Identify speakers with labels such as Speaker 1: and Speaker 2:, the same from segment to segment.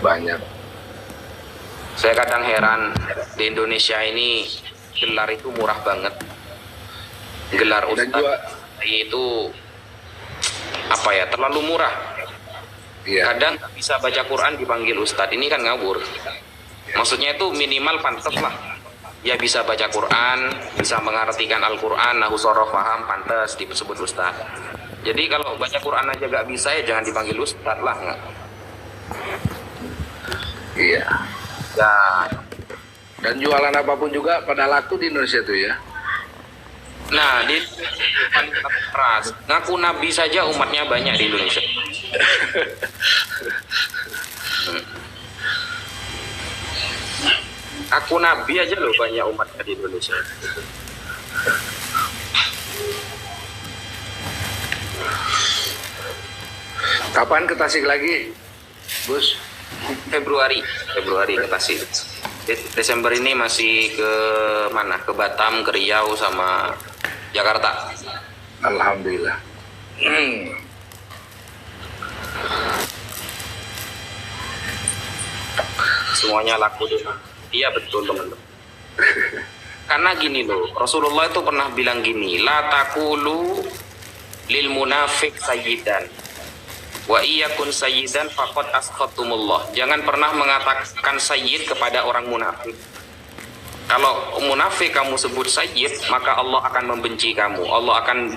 Speaker 1: banyak.
Speaker 2: Saya kadang heran di Indonesia ini gelar itu murah banget. Gelar
Speaker 1: Dan
Speaker 2: ustadz
Speaker 1: juga
Speaker 2: itu apa ya, terlalu murah.
Speaker 1: iya,
Speaker 2: Kadang nggak bisa baca Quran dipanggil ustadz, ini kan ngawur. Maksudnya itu minimal pantas lah. Ya bisa baca Quran, bisa mengartikan Al-Quran, nahu soroh, paham, pantas disebut ustadz. Jadi kalau baca Quran aja nggak bisa, ya jangan dipanggil ustadz lah. Nggak.
Speaker 1: iya.
Speaker 2: Ya,
Speaker 1: Dan jualan apapun juga pada laku di Indonesia tuh ya.
Speaker 2: nah di keras. Ngaku nabi saja umatnya banyak di Indonesia. Aku nabi aja loh banyak umatnya di Indonesia.
Speaker 1: Kapan ke Tasik lagi, Gus?
Speaker 2: Februari ke Tasik. Desember ini masih ke mana? Ke Batam, ke Riau sama Jakarta.
Speaker 1: Alhamdulillah.
Speaker 2: Semuanya laku deh. Iya betul teman-teman. Karena gini loh, Rasulullah itu pernah bilang gini, la taqulu lil munafiq sayyidan wa iyakun sayyidan faqad askhatumullah. Jangan pernah mengatakan sayyid kepada orang munafik. Kalau munafik kamu sebut sayyid, maka Allah akan membenci kamu. Allah akan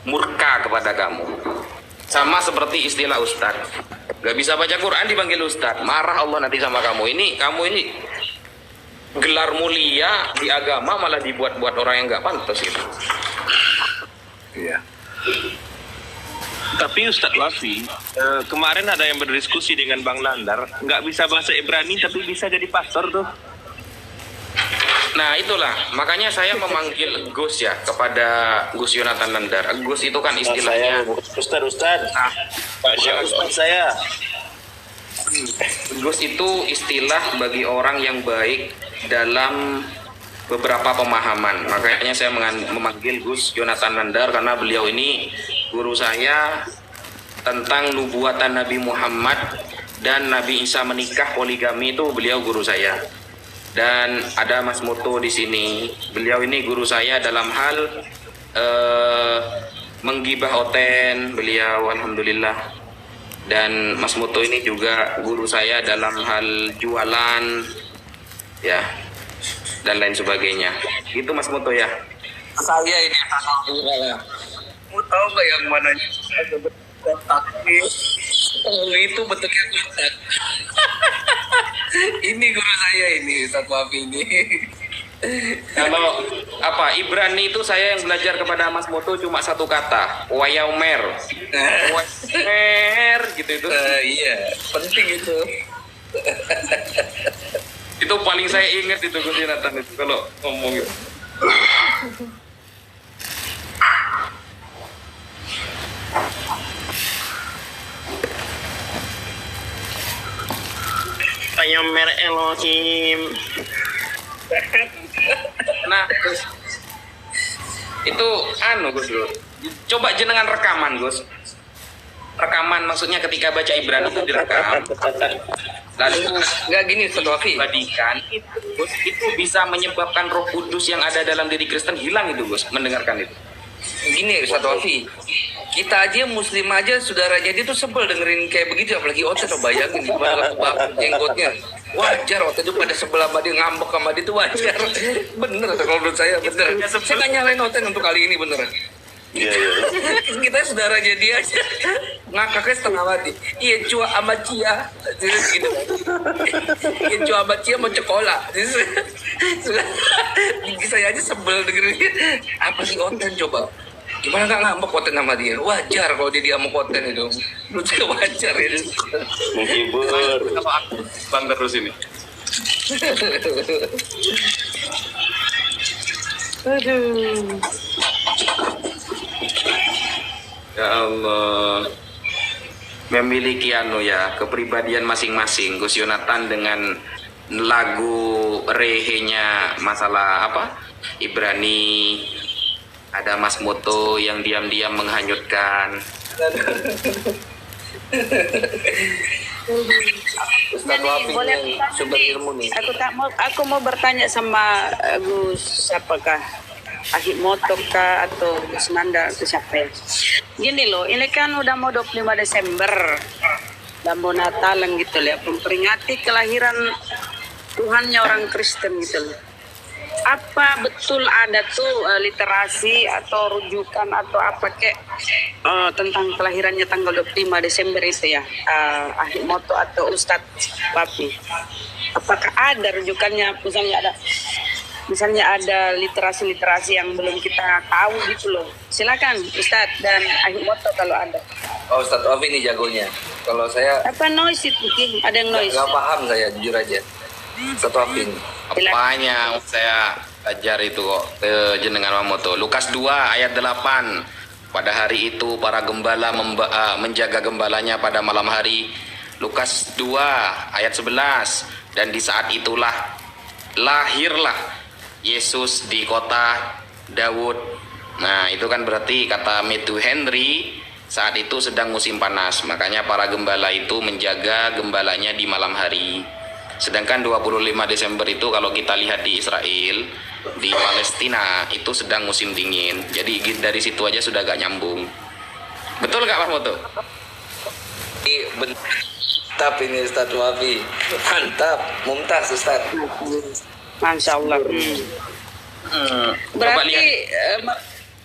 Speaker 2: murka kepada kamu. Sama seperti istilah ustaz. Gak bisa baca Quran dipanggil ustaz, marah Allah nanti sama kamu. Kamu ini gelar mulia di agama malah dibuat-buat orang yang gak pantas gitu.
Speaker 1: Iya.
Speaker 3: Tapi Ustadz Wafi, kemarin ada yang berdiskusi dengan Bang Nandar, nggak bisa bahasa Ibrani tapi bisa jadi pastor tuh.
Speaker 2: Nah itulah, makanya saya memanggil Gus ya, kepada Gus Yonatan Nandar. Gus itu kan istilahnya
Speaker 3: Ustadz. Pak Syekh Ustadz saya.
Speaker 2: Gus itu istilah bagi orang yang baik dalam beberapa pemahaman. Makanya saya memanggil Gus Yonatan Nandar karena beliau ini guru saya tentang nubuatan Nabi Muhammad dan Nabi Isa menikah poligami, itu beliau guru saya. Dan ada Mas Muto di sini. Beliau ini guru saya dalam hal menggibah Oten, beliau alhamdulillah. Dan Mas Muto ini juga guru saya dalam hal jualan ya dan lain sebagainya. Itu Mas Muto ya.
Speaker 4: Saya ini mau tahu nggak yang mananya takdir itu bentuknya kotak. Ini guru saya ini Ustaz Wafi ini.
Speaker 2: Kalau apa Ibrani itu saya yang belajar kepada Mas Muto cuma satu kata, wayaumer. Wayaumer gitu itu.
Speaker 4: Iya, penting itu.
Speaker 2: Itu paling saya ingat itu Gus Yonatan itu kalau ngomong gitu.
Speaker 3: Payomer Elohim.
Speaker 2: Nah, Gus, itu Gus bro. Coba jenengan rekaman Gus. Rekaman maksudnya ketika baca Ibrani itu direkam. Lalu
Speaker 4: Nggak gini Ustaz Wafi.
Speaker 2: badikan itu Gus, itu bisa menyebabkan Roh Kudus yang ada dalam diri Kristen hilang itu Gus, mendengarkan itu.
Speaker 4: Gini Ustaz Wafi. Kita aja muslim aja saudaranya dia tuh sebel dengerin kayak begitu, apalagi Oten. Coba bayangin gimana kebakar jenggotnya. Wajar Oten itu pada sebelah sama dia, ngambek sama dia itu wajar. Bener kalau menurut saya bener. Saya nggak nyalain Oten untuk kali ini bener.
Speaker 3: Iya.
Speaker 4: Kita saudaranya dia aja ngakaknya setengah mati. Iya cua sama Cia gitu. Iya cua sama Cia mau sekolah. Saya aja sebel dengerin dia. Apa sih Oten coba? Gimana nggak ngambek Oten sama dia? Wajar kalau dia sama Oten itu. Menurut saya wajar ya.
Speaker 3: Menghibur.
Speaker 2: Kenapa aku bang terus ini?
Speaker 4: Aduh.
Speaker 2: Ya Allah, memiliki kepribadian masing-masing. Gus Yonatan dengan lagu rehenya masalah apa Ibrani, ada Mas Muto yang diam-diam menghanyutkan.
Speaker 1: Ustadz
Speaker 5: Jadi
Speaker 1: Wafi
Speaker 5: boleh
Speaker 1: yang sumber ilmu nih.
Speaker 5: aku mau bertanya sama Gus siapakah? Ahimoto kah atau Gus Nanda atau siapa ya? Gini loh, ini kan udah mau 25 Desember. Dan mau Natalan gitu loh, memperingati kelahiran Tuhannya orang Kristen gitu loh. Apa betul ada tuh literasi atau rujukan atau apa kek tentang kelahirannya tanggal 25 Desember itu ya, Ahimoto atau Ustadz Wafi? Apakah ada rujukannya, misalnya ada literasi-literasi yang belum kita tahu gitu loh. Silakan Ustadz dan Ahimoto kalau ada.
Speaker 4: Oh, Ustadz Wafi ini jagonya. Kalau saya
Speaker 5: Apa noise itu, Ki? Ada yang noise?
Speaker 4: nggak paham, saya jujur aja. Ustadz Wafi ini.
Speaker 2: Apanya saya ajar itu kok jenengan Mamoto. Lukas 2 ayat 8. Pada hari itu para gembala menjaga gembalanya pada malam hari. Lukas 2 ayat 11. Dan di saat itulah lahirlah Yesus di kota Daud. Nah, itu kan berarti kata Matthew Henry saat itu sedang musim panas. Makanya para gembala itu menjaga gembalanya di malam hari. Sedangkan 25 Desember itu kalau kita lihat di Israel, di Palestina itu sedang musim dingin. Jadi dari situ aja sudah gak nyambung. Betul gak Mas Moto?
Speaker 4: Mantap ini Ustadz Wafi. Mantap, mumtaz Ustadz.
Speaker 5: Masya Allah.
Speaker 2: Coba
Speaker 5: Berarti
Speaker 2: lihat.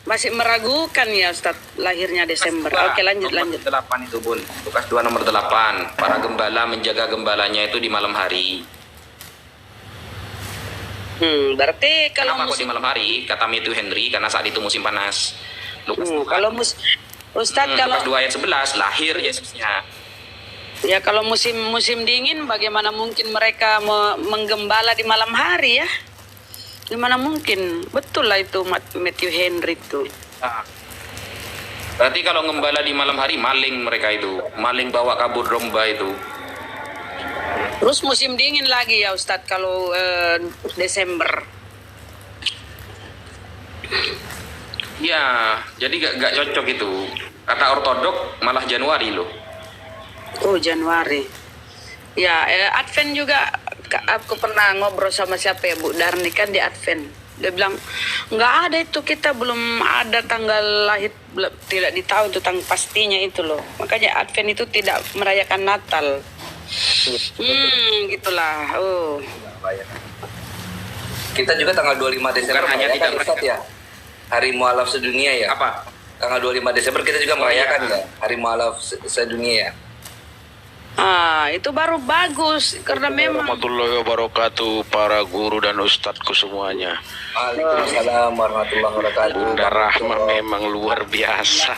Speaker 5: masih meragukan ya Ustadz lahirnya Desember. Oke, lanjut.
Speaker 2: Nomor 8 itu Bun. Lukas 2 nomor 8. Para gembala menjaga gembalanya itu di malam hari.
Speaker 5: Berarti kalau
Speaker 2: Kenapa kok di malam hari? Kata Matthew Henry karena saat itu musim panas. Lukas 2.
Speaker 5: kalau Ustadz kalau
Speaker 2: Lukas 2 ayat 11 lahir Yesusnya.
Speaker 5: ya kalau musim dingin bagaimana mungkin mereka menggembala di malam hari ya? Gimana mungkin? Betul lah itu Matthew Henry itu.
Speaker 2: Nah, berarti kalau ngembala di malam hari maling mereka itu, maling bawa kabur domba itu.
Speaker 5: Terus musim dingin lagi ya Ustadz kalau Desember.
Speaker 2: Ya, jadi gak cocok itu. Kata ortodok malah Januari loh.
Speaker 5: Oh, Januari. Ya, Advent juga aku pernah ngobrol sama siapa ya Bu Darni kan di Advent. Dia bilang nggak ada itu, kita belum ada tanggal lahir, tidak ditahu tentang pastinya itu loh. Makanya Advent itu tidak merayakan Natal. Gitulah. Oh.
Speaker 4: Kita juga tanggal 25 Desember
Speaker 2: Bukan hanya
Speaker 4: merayakan
Speaker 2: tidak
Speaker 4: Ustadz ya. Hari Mu'alaf sedunia ya.
Speaker 2: Apa?
Speaker 4: Tanggal 25 Desember kita juga merayakan
Speaker 2: iya.
Speaker 4: ya Hari Mu'alaf sedunia ya.
Speaker 5: Itu baru bagus karena memang
Speaker 6: Warahmatullahi wabarakatuh, para guru dan ustadzku semuanya.
Speaker 4: Waalaikumsalam warahmatullahi wabarakatuh.
Speaker 6: Bunda Rahma memang luar biasa.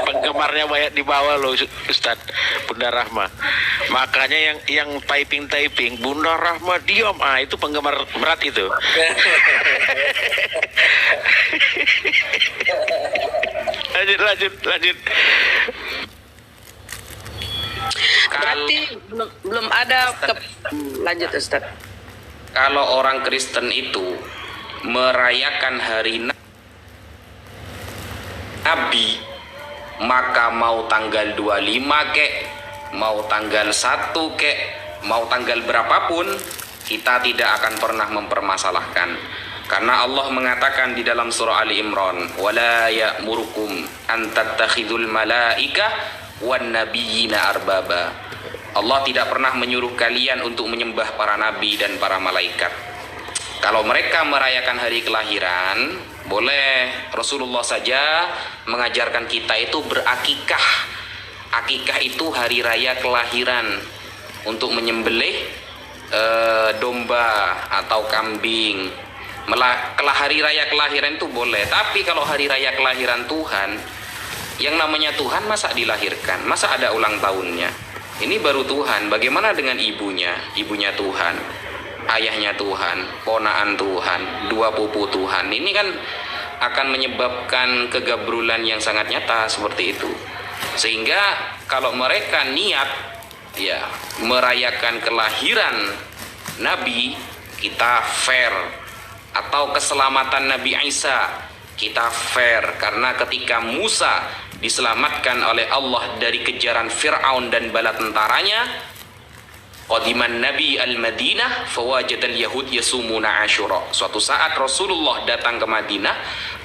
Speaker 6: Penggemarnya banyak di bawah loh Ustadz. Bunda Rahma. Makanya yang typing Bunda Rahma diam. Itu penggemar berat itu. Lanjut.
Speaker 5: berarti belum ada lanjut Ustaz.
Speaker 2: Kalau orang Kristen itu merayakan hari Nabi, maka mau tanggal 25 kek, mau tanggal 1 kek, mau tanggal berapapun, kita tidak akan pernah mempermasalahkan. Karena Allah mengatakan di dalam surah Ali Imran, "Wala ya'murukum an tattakhidul malaikah wan nabiyina arbaba." Allah tidak pernah menyuruh kalian untuk menyembah para nabi dan para malaikat. Kalau mereka merayakan hari kelahiran, boleh. Rasulullah saja mengajarkan kita itu berakikah. Akikah itu hari raya kelahiran, untuk menyembelih domba atau kambing. Hari raya kelahiran itu boleh. Tapi kalau hari raya kelahiran Tuhan, yang namanya Tuhan masa dilahirkan, masa ada ulang tahunnya? Ini baru Tuhan. Bagaimana dengan ibunya? Ibunya Tuhan, ayahnya Tuhan, ponaan Tuhan, dua pupu Tuhan. Ini kan akan menyebabkan kegabrulan yang sangat nyata seperti itu. Sehingga kalau mereka niat ya merayakan kelahiran Nabi, kita fair. Atau keselamatan Nabi Isa, kita fair. Karena ketika Musa diselamatkan oleh Allah dari kejaran Fir'aun dan bala tentaranya, Qadiman Nabi al-Madinah fawajadal Yahud yasumuna Asyura. Suatu saat Rasulullah datang ke Madinah,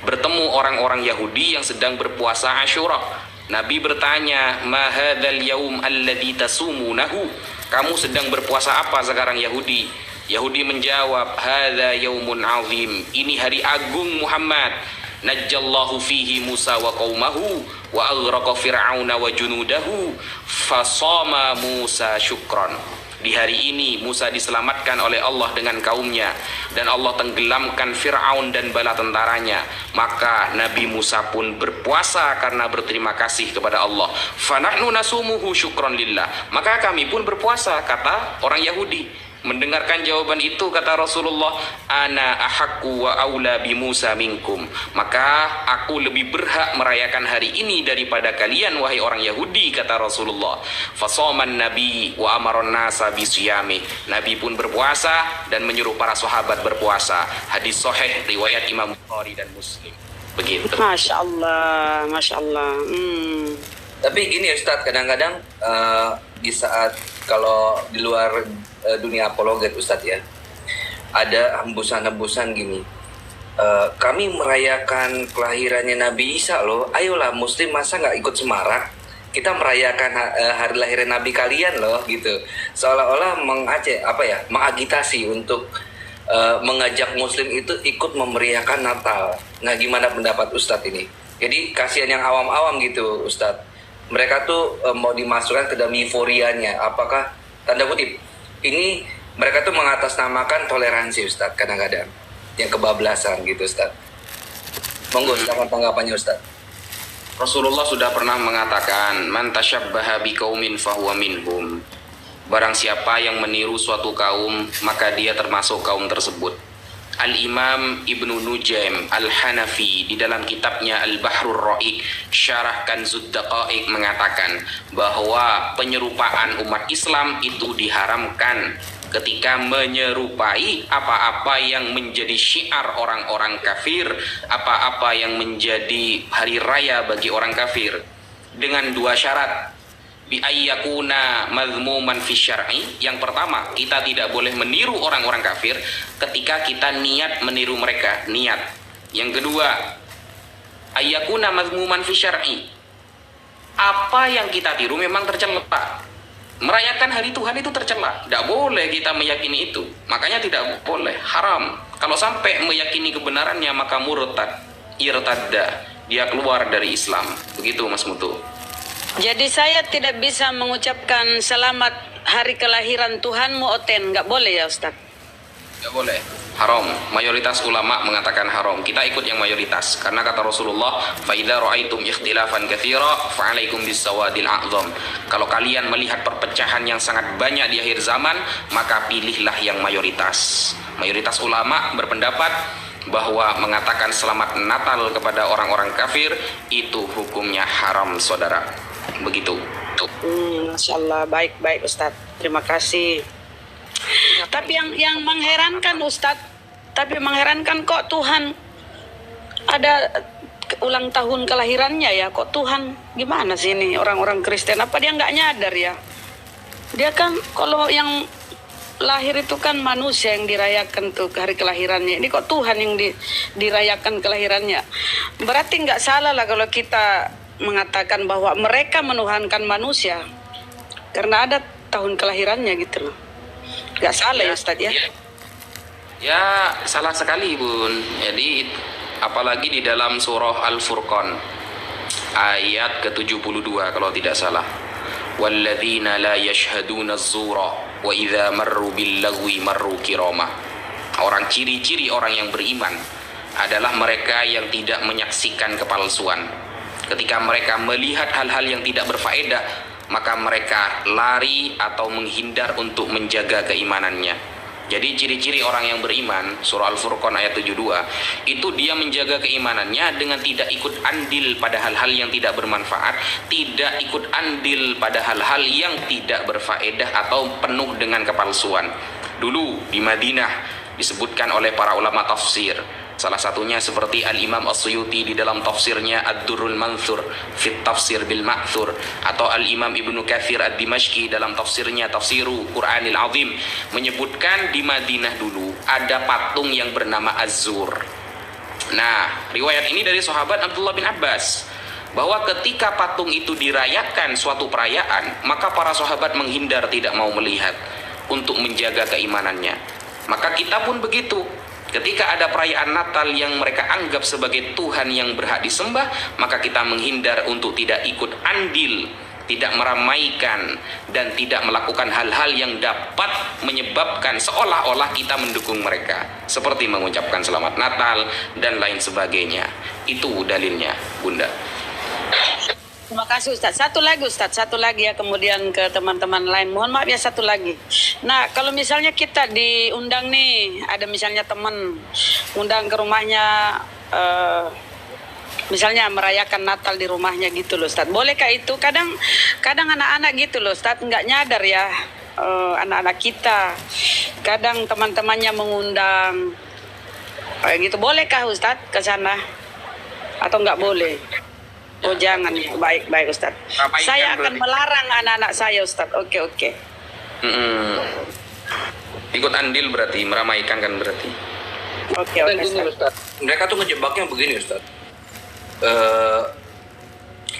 Speaker 2: bertemu orang-orang Yahudi yang sedang berpuasa Asyura. Nabi bertanya, "Ma hadzal yaum alladzi tasumunahu?" Kamu sedang berpuasa apa sekarang Yahudi? Yahudi menjawab, "Hadza yaumun azim." Ini hari agung Muhammad. Najjallahu fihi Musa wa qaumahu wa aghraqa fir'auna wa junudahu fasama Musa syukran. Di hari ini Musa diselamatkan oleh Allah dengan kaumnya, dan Allah tenggelamkan Fir'aun dan bala tentaranya. Maka Nabi Musa pun berpuasa karena berterima kasih kepada Allah. Fanahnu nasumuhu syukron lillah. Maka kami pun berpuasa, kata orang Yahudi. Mendengarkan jawaban itu, kata Rasulullah, "Ana ahakku wa aula bi Musa minkum." Maka aku lebih berhak merayakan hari ini daripada kalian, wahai orang Yahudi, kata Rasulullah. Fasoman Nabi wa amaron nasa bisiyami. Nabi pun berpuasa dan menyuruh para sahabat berpuasa. Hadis sahih riwayat Imam Bukhari dan Muslim. Begitu.
Speaker 5: Masya Allah, Masya Allah.
Speaker 4: Tapi gini Ustadz, kadang-kadang di saat kalau di luar dunia apologet Ustadz ya, ada hembusan-hembusan gini, kami merayakan kelahirannya Nabi Isa loh, ayolah Muslim masa nggak ikut semarak, kita merayakan hari lahir Nabi kalian loh, gitu. Seolah-olah mengagitasi untuk mengajak Muslim itu ikut memeriahkan Natal. Nah, gimana pendapat Ustadz ini? Jadi kasihan yang awam-awam gitu Ustadz, mereka tuh mau dimasukkan ke dalam euforianya. Apakah tanda kutip ini mereka tuh mengatasnamakan toleransi Ustadz, kadang-kadang yang kebablasan gitu Ustadz. Monggo silakan tanggapannya Ustadz.
Speaker 2: Rasulullah sudah pernah mengatakan, "Man tasyabbaha biqaumin fahuwa minhum." Barang siapa yang meniru suatu kaum, maka dia termasuk kaum tersebut. Al-Imam Ibnu Nujaim Al-Hanafi di dalam kitabnya Al-Bahrul Ra'iq Syarah Kanzud Daqaiq mengatakan bahwa penyerupaan umat Islam itu diharamkan ketika menyerupai apa-apa yang menjadi syiar orang-orang kafir, apa-apa yang menjadi hari raya bagi orang kafir, dengan dua syarat. Bi ayyakuna mazmuman fi syar'i. Yang pertama, kita tidak boleh meniru orang-orang kafir ketika kita niat meniru mereka, niat. Yang kedua, ayyakuna mazmuman fi syar'i. Apa yang kita tiru memang tercela. Merayakan hari Tuhan itu tercela. Tidak boleh kita meyakini itu. Makanya tidak boleh, haram. Kalau sampai meyakini kebenarannya maka murtad, irtadda, dia keluar dari Islam. Begitu Mas Mutu.
Speaker 5: Jadi saya tidak bisa mengucapkan selamat hari kelahiran Tuhanmu, Oten. Nggak boleh ya Ustaz?
Speaker 2: Nggak boleh. Haram. Mayoritas ulama mengatakan haram. Kita ikut yang mayoritas. Karena kata Rasulullah, "Faidha ra'aitum ikhtilafan katsira fa'alaikum bisawadil a'zam." Kalau kalian melihat perpecahan yang sangat banyak di akhir zaman, maka pilihlah yang mayoritas. Mayoritas ulama berpendapat bahwa mengatakan selamat Natal kepada orang-orang kafir itu hukumnya haram, saudara. Begitu.
Speaker 5: Masya Allah, baik-baik Ustadz. Terima kasih. Tapi yang mengherankan Ustadz, kok Tuhan ada ulang tahun kelahirannya ya? Kok Tuhan gimana sih ini orang-orang Kristen? Apa dia nggak nyadar ya? Dia kan kalau yang lahir itu kan manusia yang dirayakan tuh hari kelahirannya. Ini kok Tuhan yang dirayakan kelahirannya? Berarti nggak salah lah kalau kita mengatakan bahwa mereka menuhankan manusia karena ada tahun kelahirannya gitu loh. Nggak salah ya Ustaz ya?
Speaker 2: Ya salah sekali Bun. Jadi apalagi di dalam surah Al-Furqan ayat ke-72 kalau tidak salah. Walladzina la yashhaduna az-zura wa idza marru bil-lagwi marru kirama. Orang ciri-ciri orang yang beriman adalah mereka yang tidak menyaksikan kepalsuan. Ketika mereka melihat hal-hal yang tidak berfaedah, maka mereka lari atau menghindar untuk menjaga keimanannya. Jadi ciri-ciri orang yang beriman, surah Al-Furqan ayat 72, itu dia menjaga keimanannya dengan tidak ikut andil pada hal-hal yang tidak bermanfaat, tidak ikut andil pada hal-hal yang tidak berfaedah atau penuh dengan kepalsuan. Dulu di Madinah disebutkan oleh para ulama tafsir, Salah satunya seperti Al-Imam As-Suyuti di dalam tafsirnya Ad-Durrul Manthur fit Tafsir bil Ma'thur, atau Al-Imam Ibnu Katsir Ad-Dimashqi dalam tafsirnya Tafsiru Qur'anil Azim menyebutkan di Madinah dulu ada patung yang bernama Az-Zur. Nah, riwayat ini dari sahabat Abdullah bin Abbas, bahwa ketika patung itu dirayakan suatu perayaan, maka para sahabat menghindar, tidak mau melihat untuk menjaga keimanannya. Maka kita pun begitu. Ketika ada perayaan Natal yang mereka anggap sebagai Tuhan yang berhak disembah, maka kita menghindar untuk tidak ikut andil, tidak meramaikan, dan tidak melakukan hal-hal yang dapat menyebabkan seolah-olah kita mendukung mereka, seperti mengucapkan selamat Natal dan lain sebagainya. Itu dalilnya, Bunda.
Speaker 5: Terima kasih Ustadz. Satu lagi ya, kemudian ke teman-teman lain. Mohon maaf ya, satu lagi. Nah, kalau misalnya kita diundang nih, ada misalnya teman undang ke rumahnya, misalnya merayakan Natal di rumahnya gitu loh Ustadz. Bolehkah itu? Kadang anak-anak gitu loh Ustadz, nggak nyadar ya, anak-anak kita. Kadang teman-temannya mengundang, kayak gitu. Bolehkah Ustadz ke sana? Atau nggak boleh? Oh jangan, baik Ustadz. Saya akan melarang anak-anak saya Ustadz. Oke.
Speaker 2: Ikut andil berarti, meramaikan kan berarti.
Speaker 5: Oke
Speaker 4: Ustadz. Mereka tuh ngejebaknya begini Ustadz.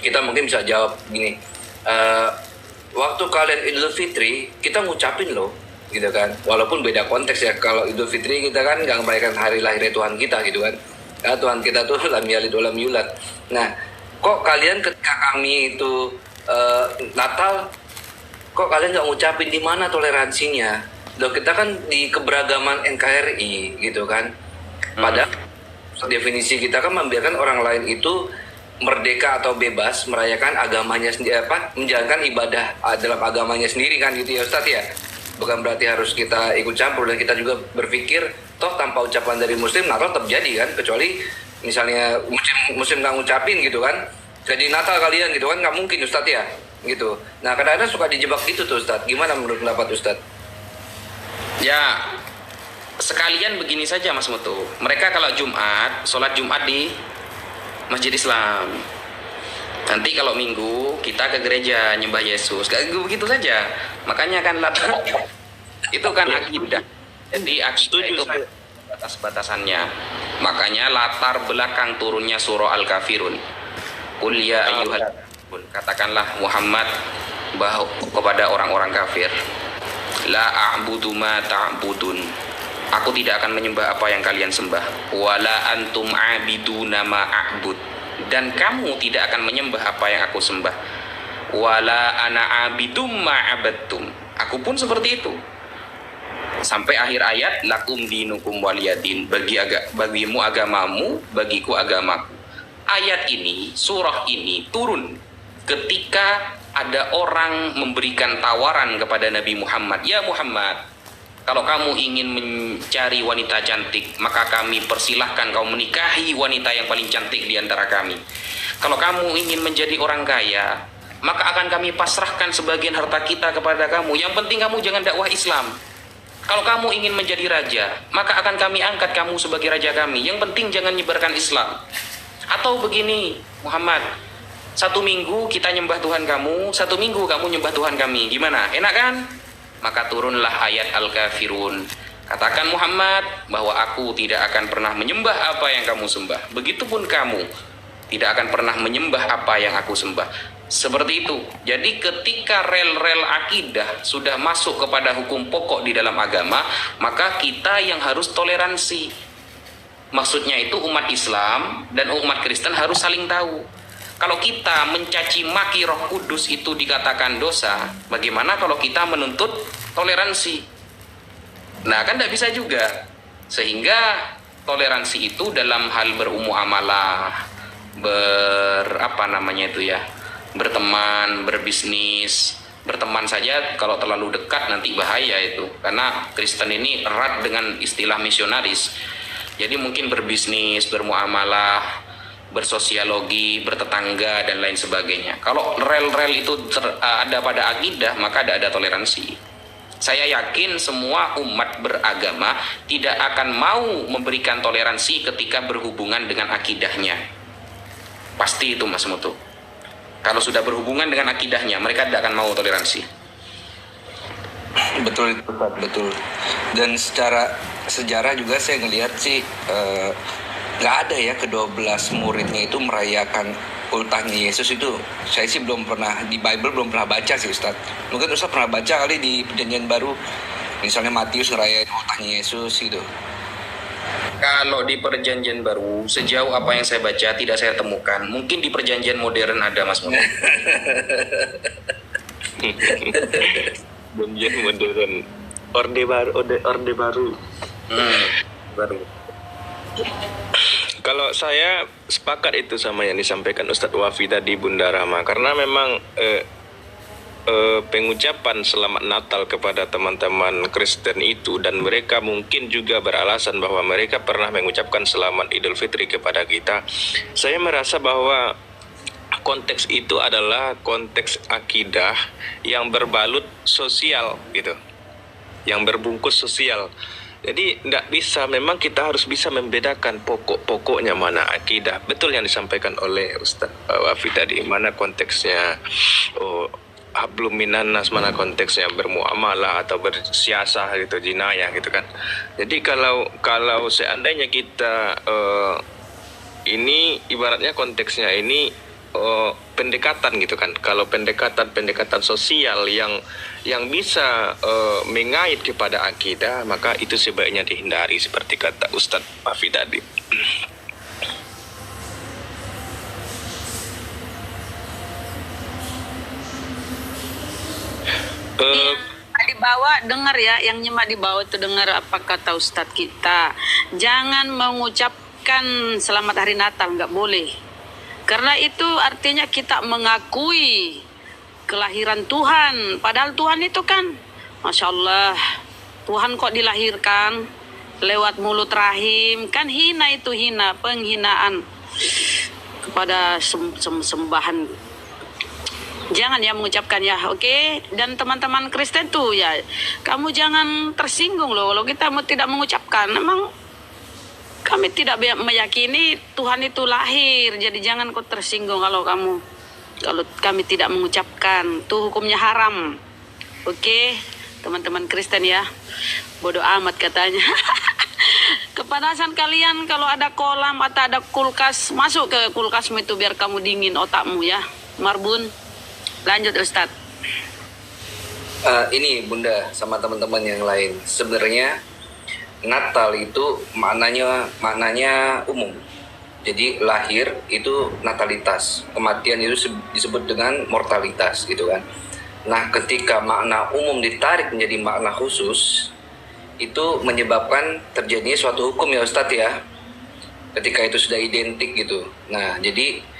Speaker 4: Kita mungkin bisa jawab gini. Waktu kalian Idul Fitri, kita ngucapin loh, gitu kan. Walaupun beda konteks ya. Kalau Idul Fitri kita kan nggak merayakan hari lahirnya Tuhan kita, gitu kan. Karena Tuhan kita tuh lam yalid wa lam yulad. Nah, kok kalian ketika kami itu Natal, kok kalian nggak ngucapin? Di mana toleransinya? Loh, kita kan di keberagaman NKRI gitu kan. Padahal definisi kita kan membiarkan orang lain itu merdeka atau bebas merayakan agamanya sendiri, menjalankan ibadah dalam agamanya sendiri kan, gitu ya Ustadz ya. Bukan berarti harus kita ikut campur, dan kita juga berpikir toh tanpa ucapan dari Muslim Natal tetap jadi kan, kecuali misalnya muslim nggak ngucapin gitu kan, jadi Natal kalian gitu kan, nggak mungkin Ustadz ya gitu. Nah kadang-kadang suka dijebak gitu tuh Ustadz. Gimana menurut pendapat Ustadz?
Speaker 2: Ya, sekalian begini saja Mas Mutu. Mereka kalau Jumat, sholat Jumat di Masjid Islam. Nanti kalau Minggu kita ke gereja nyembah Yesus. Kayak begitu saja. Makanya kan itu kan akidah. Jadi akidah itu batas-batasannya. Makanya latar belakang turunnya surah Al-Kafirun. Qul ya ayyuhal kafirun. Katakanlah Muhammad kepada orang-orang kafir. La a'budu ma ta'budun. Aku tidak akan menyembah apa yang kalian sembah. Wala antum a'biduna ma a'bud. Dan kamu tidak akan menyembah apa yang aku sembah. Wala ana a'bidum ma abadtum. Aku pun seperti itu. Sampai akhir ayat, lakum dinukum waliyadin, bagimu agamamu, bagiku agamaku. Ayat ini, surah ini turun ketika ada orang memberikan tawaran kepada Nabi Muhammad. Ya Muhammad, kalau kamu ingin mencari wanita cantik, maka kami persilahkan kau menikahi wanita yang paling cantik di antara kami. Kalau kamu ingin menjadi orang kaya, maka akan kami pasrahkan sebagian harta kita kepada kamu. Yang penting kamu jangan dakwah Islam. Kalau kamu ingin menjadi raja, maka akan kami angkat kamu sebagai raja kami. Yang penting jangan nyebarkan Islam. Atau begini, Muhammad, 1 minggu kita nyembah Tuhan kamu, 1 minggu kamu nyembah Tuhan kami. Gimana? Enak kan? Maka turunlah ayat Al-Kafirun. Katakan Muhammad bahwa aku tidak akan pernah menyembah apa yang kamu sembah. Begitupun kamu tidak akan pernah menyembah apa yang aku sembah. Seperti itu. Jadi ketika rel-rel akidah sudah masuk kepada hukum pokok di dalam agama, maka kita yang harus toleransi. Maksudnya itu umat Islam dan umat Kristen harus saling tahu. Kalau kita mencaci maki Roh Kudus itu dikatakan dosa, bagaimana kalau kita menuntut toleransi? Nah, kan tidak bisa juga. Sehingga toleransi itu dalam hal berumuamalah, berteman, berbisnis. Berteman saja kalau terlalu dekat nanti bahaya itu. Karena Kristen ini erat dengan istilah misionaris. Jadi mungkin berbisnis, bermuamalah, bersosiologi, bertetangga, dan lain sebagainya. Kalau rel-rel itu ada pada akidah, maka ada toleransi. Saya yakin semua umat beragama tidak akan mau memberikan toleransi ketika berhubungan dengan akidahnya. Pasti itu Mas Mutu. Kalau sudah berhubungan dengan akidahnya, mereka tidak akan mau toleransi.
Speaker 4: Betul itu Pak, betul. Dan secara sejarah juga saya ngelihat sih nggak ada ya ke-12 muridnya itu merayakan ultahnya Yesus itu. Saya sih belum pernah di Bible, belum pernah baca sih Ustaz. Mungkin Ustaz pernah baca kali di Perjanjian Baru, misalnya Matius ngerayain ultahnya Yesus gitu.
Speaker 2: Kalau di perjanjian baru, sejauh apa yang saya baca tidak saya temukan. Mungkin di perjanjian modern ada Mas Mutu.
Speaker 3: Perjanjian modern, orde baru.
Speaker 2: Baru.
Speaker 3: Kalau saya sepakat itu sama yang disampaikan Ustadz Wafi tadi, Bunda Rama, karena memang pengucapan selamat Natal kepada teman-teman Kristen itu, dan mereka mungkin juga beralasan bahwa mereka pernah mengucapkan selamat Idul Fitri kepada kita. Saya merasa bahwa konteks itu adalah konteks akidah yang berbalut sosial gitu, yang berbungkus sosial. Jadi tidak bisa, memang kita harus bisa membedakan pokok-pokoknya mana akidah. Betul yang disampaikan oleh Ustadz Wafi tadi, mana konteksnya hablum minannas, mana konteksnya bermuamalah atau bersiasah gitu, jinayah gitu kan. Jadi kalau seandainya kita ini ibaratnya konteksnya ini pendekatan gitu kan. Kalau pendekatan sosial yang bisa mengait kepada akidah, maka itu sebaiknya dihindari seperti kata Ustadz Wafi tadi.
Speaker 5: Di bawah dengar ya, yang nyimak di bawah itu dengar apa kata Ustadz kita. Jangan mengucapkan selamat hari Natal, nggak boleh. Karena itu artinya kita mengakui kelahiran Tuhan. Padahal Tuhan itu kan, Masya Allah, Tuhan kok dilahirkan lewat mulut rahim. Kan hina itu, hina, penghinaan kepada sembahan. Jangan ya mengucapkan ya, oke? Dan teman-teman Kristen tuh ya, kamu jangan tersinggung loh kalau kita tidak mengucapkan. Memang kami tidak meyakini Tuhan itu lahir, jadi jangan kau tersinggung kalau kami tidak mengucapkan. Itu hukumnya haram. Oke, teman-teman Kristen ya, bodoh amat katanya. Kepanasan kalian kalau ada kolam atau ada kulkas, masuk ke kulkasmu itu biar kamu dingin otakmu ya, Marbun. Lanjut Ustadz.
Speaker 4: Ini Bunda sama teman-teman yang lain, sebenarnya Natal itu maknanya umum. Jadi lahir itu natalitas, kematian itu disebut dengan mortalitas gitu kan. Nah, ketika makna umum ditarik menjadi makna khusus, itu menyebabkan terjadinya suatu hukum ya Ustadz ya. Ketika itu sudah identik gitu. Nah, jadi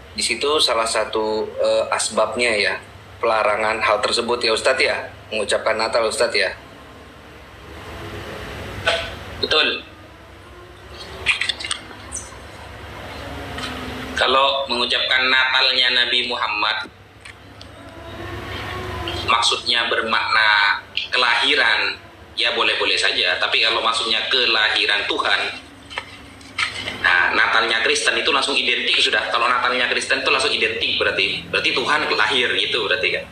Speaker 4: di situ salah satu asbabnya ya pelarangan hal tersebut ya Ustadz ya, mengucapkan Natal Ustadz ya.
Speaker 2: Betul. Kalau mengucapkan Natalnya Nabi Muhammad, maksudnya bermakna kelahiran, ya boleh-boleh saja. Tapi kalau maksudnya kelahiran Tuhan, nah Natalnya Kristen itu langsung identik sudah. Kalau Natalnya Kristen itu langsung identik berarti Tuhan lahir gitu berarti kan.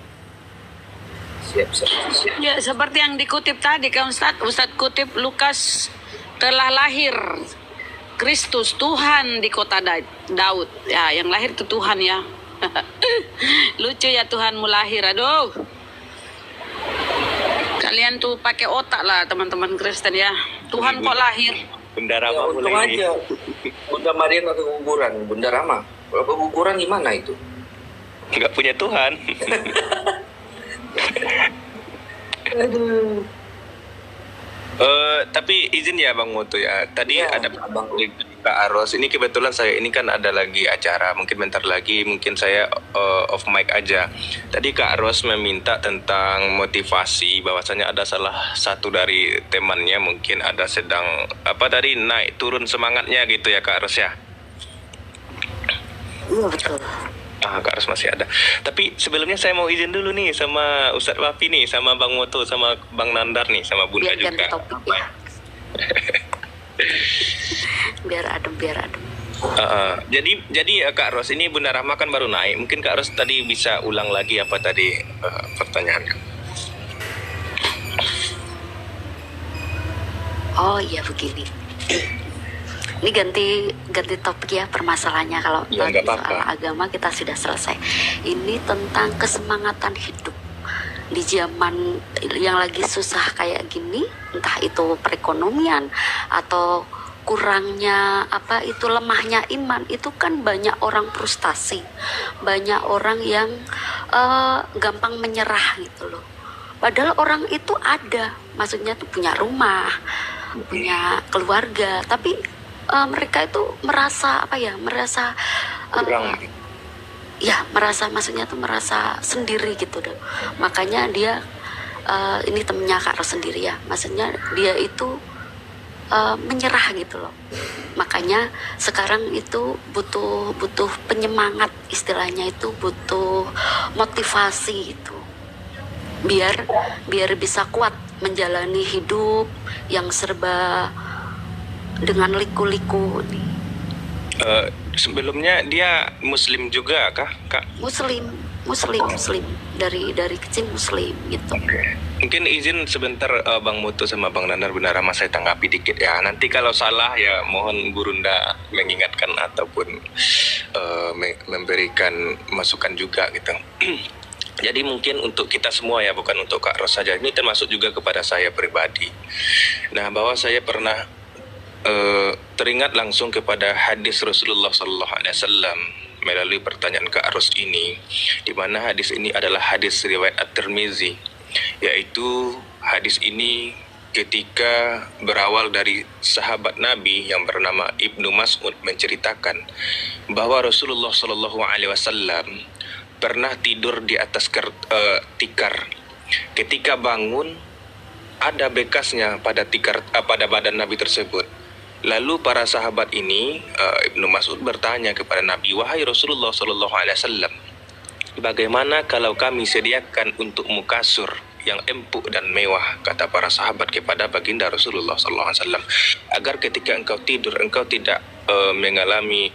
Speaker 4: Siap.
Speaker 5: Ya, seperti yang dikutip tadi kan Ustadz kutip Lukas, telah lahir Kristus Tuhan di kota Daud. Ya, yang lahir itu Tuhan ya. Lucu ya, Tuhanmu lahir. Aduh. Kalian tuh pakai otak lah teman-teman Kristen ya. Tuhan kok lahir.
Speaker 3: Bunda
Speaker 4: Ya,
Speaker 3: Rama
Speaker 4: untung
Speaker 3: mulai
Speaker 4: aja Bunda Maria nggak keguguran. Bunda Rama, kalau keguguran gimana itu?
Speaker 3: nggak punya Tuhan.
Speaker 4: Aduh.
Speaker 3: Tapi izin ya Bang Moto ya. Tadi
Speaker 4: Ya,
Speaker 3: ada
Speaker 4: Abang.
Speaker 3: Kak Aros. Ini kebetulan saya ini kan ada lagi acara. Mungkin bentar lagi mungkin saya off mic aja. Tadi Kak Aros meminta tentang motivasi, bahwasanya ada salah satu dari temannya mungkin ada sedang naik turun semangatnya gitu ya Kak Aros ya.
Speaker 5: Iya betul.
Speaker 3: Kak Ros masih ada. Tapi sebelumnya saya mau izin dulu nih sama Ustadz Wafi nih, sama Bang Moto, sama Bang Nandar nih, sama Bunda
Speaker 7: Biar ganti
Speaker 3: juga.
Speaker 7: topik ya. Biar adem.
Speaker 3: Jadi Kak Ros, ini Bunda Rahma kan baru naik. Mungkin Kak Ros tadi bisa ulang lagi apa tadi pertanyaannya.
Speaker 7: Oh iya begini. Ini ganti topik ya permasalahannya. Kalau
Speaker 3: Ya,
Speaker 7: tadi
Speaker 3: nggak apa-apa.
Speaker 7: soal agama kita sudah selesai. Ini tentang kesemangatan hidup di zaman yang lagi susah kayak gini, entah itu perekonomian atau kurangnya lemahnya iman, itu kan banyak orang frustasi, banyak orang yang gampang menyerah gitu loh. Padahal orang itu ada, maksudnya tuh punya rumah, punya keluarga, tapi mereka itu merasa merasa sendiri gitu dong. Makanya dia ini temennya Kak Ros sendiri ya, maksudnya dia itu menyerah gitu loh. Makanya sekarang itu butuh penyemangat, istilahnya itu butuh motivasi gitu, biar bisa kuat menjalani hidup yang serba dengan liku-liku nih.
Speaker 3: Sebelumnya dia Muslim juga kah, Kak?
Speaker 7: Muslim dari kecil Muslim gitu.
Speaker 3: Mungkin izin sebentar Bang Mutu sama Bang Nandar, Bunda Rahma, saya tanggapi dikit ya. Nanti kalau salah ya mohon Gurunda mengingatkan ataupun memberikan masukan juga gitu. Jadi mungkin untuk kita semua ya, bukan untuk Kak Ros saja. Ini termasuk juga kepada saya pribadi. Nah, bahwa saya pernah teringat langsung kepada hadis Rasulullah SAW melalui pertanyaan Kak Ros ini, di mana hadis ini adalah hadis riwayat At-Tirmizi, yaitu hadis ini ketika berawal dari sahabat Nabi yang bernama Ibnu Mas'ud menceritakan bahwa Rasulullah SAW pernah tidur di atas tikar. Ketika bangun, ada bekasnya pada tikar, pada badan Nabi tersebut. Lalu para sahabat ini, Ibnu Mas'ud bertanya kepada Nabi, "Wahai Rasulullah SAW, bagaimana kalau kami sediakan untukmu kasur yang empuk dan mewah?" Kata para sahabat kepada baginda Rasulullah SAW, agar ketika engkau tidur, engkau tidak mengalami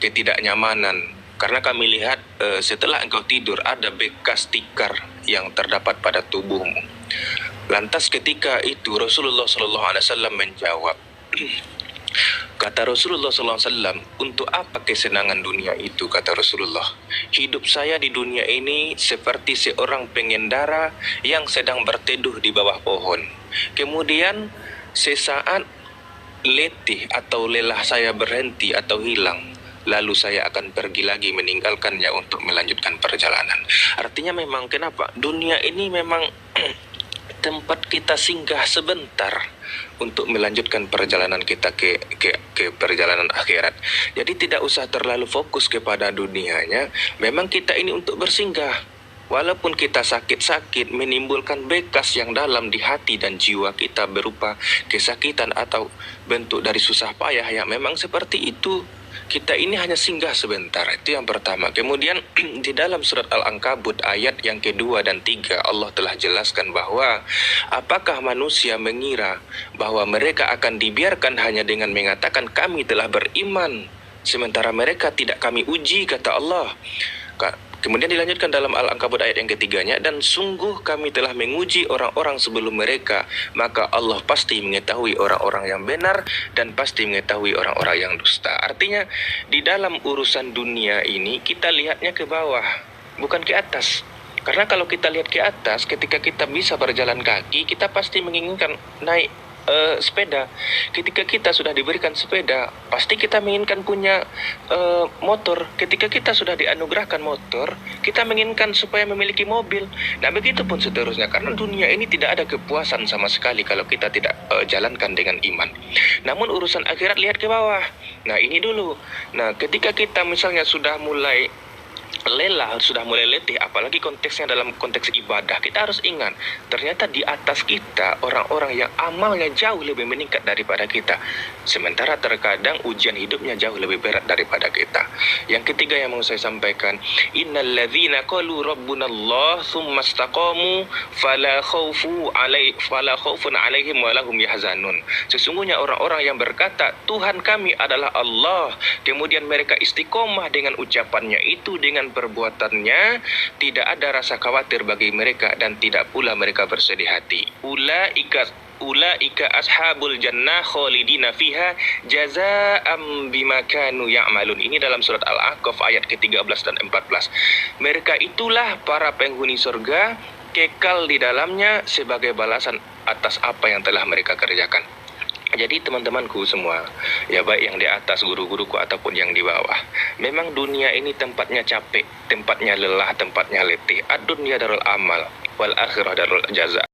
Speaker 3: ketidaknyamanan. Karena kami lihat setelah engkau tidur ada bekas tikar yang terdapat pada tubuhmu. Lantas ketika itu Rasulullah SAW menjawab, kata Rasulullah SAW, "Untuk apa kesenangan dunia itu?" Kata Rasulullah, "Hidup saya di dunia ini seperti seorang pengendara yang sedang berteduh di bawah pohon. Kemudian sesaat letih atau lelah saya berhenti atau hilang, lalu saya akan pergi lagi meninggalkannya untuk melanjutkan perjalanan." Artinya memang kenapa? Dunia ini memang tempat kita singgah sebentar untuk melanjutkan perjalanan kita ke perjalanan akhirat. Jadi tidak usah terlalu fokus kepada dunianya. Memang kita ini untuk bersinggah. Walaupun kita sakit-sakit, menimbulkan bekas yang dalam di hati dan jiwa kita berupa kesakitan atau bentuk dari susah payah, ya memang seperti itu. Kita ini hanya singgah sebentar, itu yang pertama. Kemudian di dalam surat Al-Ankabut ayat yang kedua dan tiga, Allah telah jelaskan bahwa apakah manusia mengira bahwa mereka akan dibiarkan hanya dengan mengatakan kami telah beriman, sementara mereka tidak kami uji, kata Allah. Kemudian dilanjutkan dalam Al-Ankabut ayat yang ketiganya, dan sungguh kami telah menguji orang-orang sebelum mereka, maka Allah pasti mengetahui orang-orang yang benar dan pasti mengetahui orang-orang yang dusta. Artinya di dalam urusan dunia ini kita lihatnya ke bawah, bukan ke atas. Karena kalau kita lihat ke atas, ketika kita bisa berjalan kaki, kita pasti menginginkan naik sepeda. Ketika kita sudah diberikan sepeda, pasti kita menginginkan punya motor. Ketika kita sudah dianugerahkan motor, kita menginginkan supaya memiliki mobil. Nah, begitu pun seterusnya. Karena dunia ini tidak ada kepuasan sama sekali kalau kita tidak jalankan dengan iman. Namun urusan akhirat lihat ke bawah. Nah, ini dulu. Nah, ketika kita misalnya sudah mulai lelah, sudah mulai letih, apalagi konteksnya dalam konteks ibadah. Kita harus ingat, ternyata di atas kita orang-orang yang amalnya jauh lebih meningkat daripada kita. Sementara terkadang ujian hidupnya jauh lebih berat daripada kita. Yang ketiga yang mau saya sampaikan, innal ladzina qalu rabbunallah tsumma istaqamu fala khaufun alaihim wa lahum yahzanun. Sesungguhnya orang-orang yang berkata Tuhan kami adalah Allah, kemudian mereka istiqomah dengan ucapannya itu, dengan perbuatannya, tidak ada rasa khawatir bagi mereka dan tidak pula mereka bersedih hati. Ulaika ashabul jannah khalidina fiha jazaa'am bima kanu ya'malun. Ini dalam surat Al-Ahqaf ayat ke-13 dan 14. Mereka itulah para penghuni surga, kekal di dalamnya sebagai balasan atas apa yang telah mereka kerjakan. Jadi teman-temanku semua, ya baik yang di atas, guru-guruku ataupun yang di bawah, memang dunia ini tempatnya capek, tempatnya lelah, tempatnya letih. Ad-dunya darul amal, wal akhirah darul jaza.